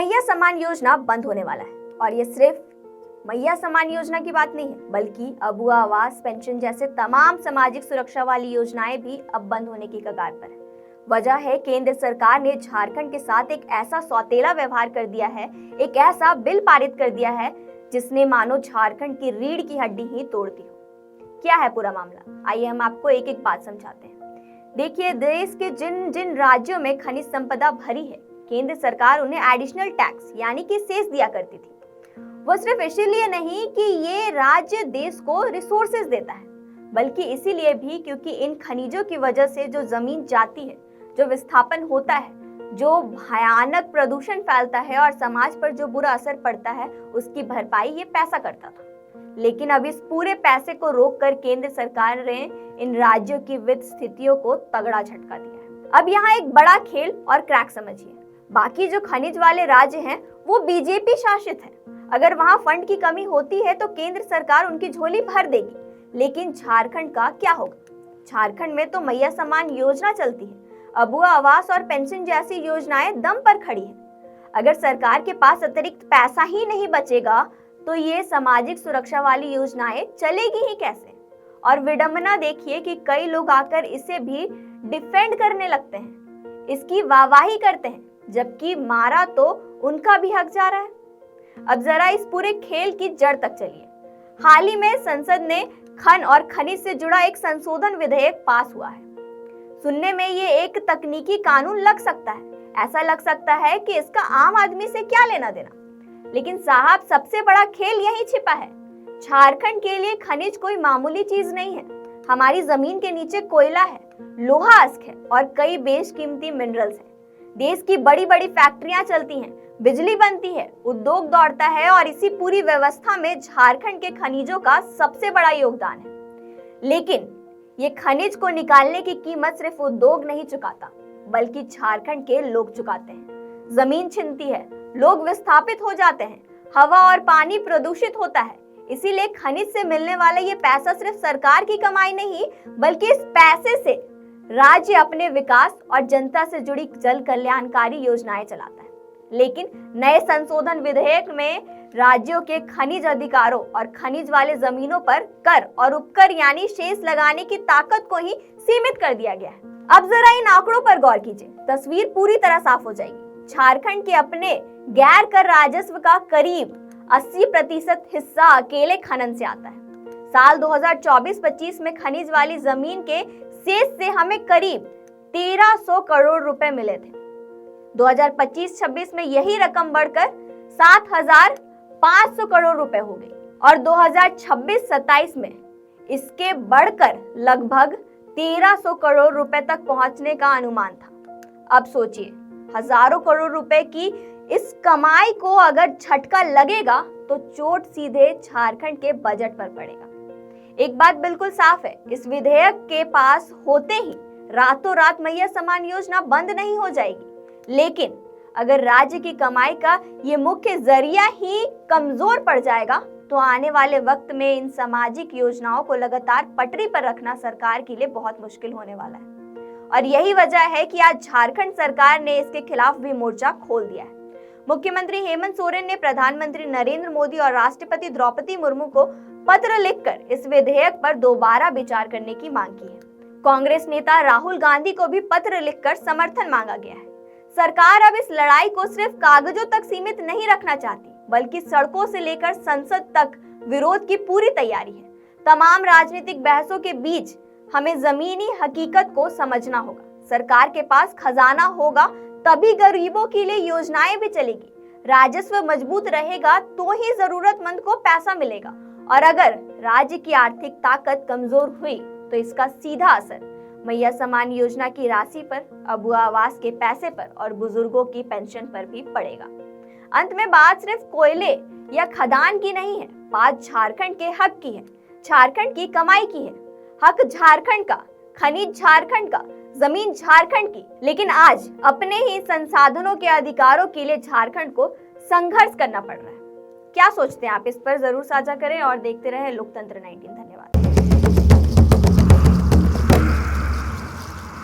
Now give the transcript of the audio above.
मैया सम्मान योजना बंद होने वाला है और ये सिर्फ मैया सम्मान योजना की बात नहीं है, बल्कि अबुआ आवास, पेंशन जैसे तमाम सामाजिक सुरक्षा वाली योजनाएं भी अब बंद होने की कगार पर है। वजह है केंद्र सरकार ने झारखंड के साथ एक ऐसा सौतेला व्यवहार कर दिया है, एक ऐसा बिल पारित कर दिया है जिसने मानो झारखंड की रीढ़ की हड्डी ही तोड़ दी हो। क्या है पूरा मामला, आइए हम आपको एक एक बात समझाते हैं। देखिए, देश के जिन जिन राज्यों में खनिज संपदा भरी है, केंद्र सरकार उन्हें एडिशनल टैक्स यानी कि सेस दिया करती थी। वो सिर्फ इसीलिए नहीं कि ये राज्य देश को रिसोर्सेज देता है, बल्कि इसीलिए भी क्योंकि इन खनिजों की वजह से जो जमीन जाती है, जो विस्थापन होता है, जो भयानक प्रदूषण फैलता है और समाज पर जो बुरा असर पड़ता है, उसकी भरपाई ये पैसा करता था। लेकिन अब इस पूरे पैसे को रोककर केंद्र सरकार ने इन राज्यों की वित्त स्थितियों को तगड़ा झटका दिया है। अब यहाँ एक बड़ा खेल और क्रैक समझिए। बाकी जो खनिज वाले राज्य हैं वो बीजेपी शासित हैं। अगर वहां फंड की कमी होती है तो केंद्र सरकार उनकी झोली भर देगी। लेकिन झारखंड का क्या होगा? झारखंड में तो मैया सम्मान योजना चलती है, अबुआ आवास और पेंशन जैसी योजनाएं दम पर खड़ी हैं। अगर सरकार के पास अतिरिक्त पैसा ही नहीं बचेगा तो ये सामाजिक सुरक्षा वाली योजनाएं चलेगी ही कैसे? और विडंबना देखिए कि कई लोग आकर इसे भी डिफेंड करने लगते हैं, इसकी वाहवाही करते हैं, जबकि मारा तो उनका भी हक जा रहा है। अब जरा इस पूरे खेल की जड़ तक चलिए। हाल ही में संसद ने खन और खनिज से जुड़ा एक संशोधन विधेयक पास हुआ है। सुनने में ये एक तकनीकी कानून लग सकता है, ऐसा लग सकता है कि इसका आम आदमी से क्या लेना देना। लेकिन साहब, सबसे बड़ा खेल यहीं छिपा है। झारखंड के लिए खनिज कोई मामूली चीज नहीं है। हमारी जमीन के नीचे कोयला है, लोहा अयस्क है और कई बेशकीमती मिनरल्स हैं। देश की बड़ी बड़ी फैक्ट्रियां चलती हैं, बिजली बनती है, उद्योग दौड़ता है और इसी पूरी व्यवस्था में झारखंड के खनिजों का सबसे बड़ा योगदान है। लेकिन ये खनिज को निकालने की कीमत सिर्फ उद्योग नहीं चुकाता, बल्कि झारखंड के लोग चुकाते हैं। जमीन छिनती है, लोग विस्थापित हो जाते हैं, हवा और पानी प्रदूषित होता है। इसीलिए खनिज से मिलने वाला ये पैसा सिर्फ सरकार की कमाई नहीं, बल्कि इस पैसे से राज्य अपने विकास और जनता से जुड़ी जन कल्याणकारी योजनाएं चलाता है। लेकिन नए संशोधन विधेयक में राज्यों के खनिज अधिकारों और खनिज वाले जमीनों पर कर और उपकर यानी शेष लगाने की ताकत को ही सीमित कर दिया गया है। अब जरा इन आंकड़ों पर गौर कीजिए, तस्वीर पूरी तरह साफ हो जाएगी। झारखंड के अपने गैर कर राजस्व का करीब 80% हिस्सा अकेले खनन से आता है। साल 2024-25 में खनिज वाली जमीन के शेष से हमें करीब 1300 करोड़ रुपए मिले थे। 2025-26 में यही रकम बढ़कर 7500 करोड़ रुपए हो गई और 2026-27 में इसके बढ़कर लगभग 1300 करोड़ रुपए तक पहुंचने का अनुमान था। अब सोचिए, हजारों करोड़ रुपए की इस कमाई को अगर झटका लगेगा तो चोट सीधे झारखंड के बजट पर पड़ेगा। एक बात बिल्कुल साफ है, इस विधेयक के पास होते ही रातों रात मैया सम्मान योजना बंद नहीं हो जाएगी। लेकिन अगर राज्य की कमाई का ये मुख्य जरिया ही कमजोर पड़ जाएगा तो आने वाले वक्त में इन सामाजिक योजनाओं को लगातार पटरी पर रखना सरकार के लिए बहुत मुश्किल होने वाला है। और यही वजह है कि आज झारखंड सरकार ने इसके खिलाफ भी मोर्चा खोल दिया है। मुख्यमंत्री हेमंत सोरेन ने प्रधानमंत्री नरेंद्र मोदी और राष्ट्रपति द्रौपदी मुर्मू को पत्र लिखकर इस विधेयक पर दोबारा विचार करने की मांग की है। कांग्रेस नेता राहुल गांधी को भी पत्र लिखकर समर्थन मांगा गया है। सरकार अब इस लड़ाई को सिर्फ कागजों तक सीमित नहीं रखना चाहती, बल्कि सड़कों से लेकर संसद तक विरोध की पूरी तैयारी है। तमाम राजनीतिक बहसों के बीच हमें जमीनी हकीकत को समझना होगा। सरकार के पास खजाना होगा तभी गरीबों के लिए योजनाएं भी चलेगी। राजस्व मजबूत रहेगा तो ही जरूरतमंद को पैसा मिलेगा। और अगर राज्य की आर्थिक ताकत कमजोर हुई तो इसका सीधा असर मैया सम्मान योजना की राशि पर, अबुआ आवास के पैसे पर और बुजुर्गों की पेंशन पर भी पड़ेगा। अंत में बात सिर्फ कोयले या खदान की नहीं है, बात झारखंड के हक की है, झारखंड की कमाई की है। हक झारखंड का, खनिज झारखंड का, जमीन झारखंड की। लेकिन आज अपने ही संसाधनों के अधिकारों के लिए झारखंड को संघर्ष करना पड़ रहा है। क्या सोचते हैं आप? इस पर जरूर साझा करें और देखते रहें लोकतंत्र 19। धन्यवाद।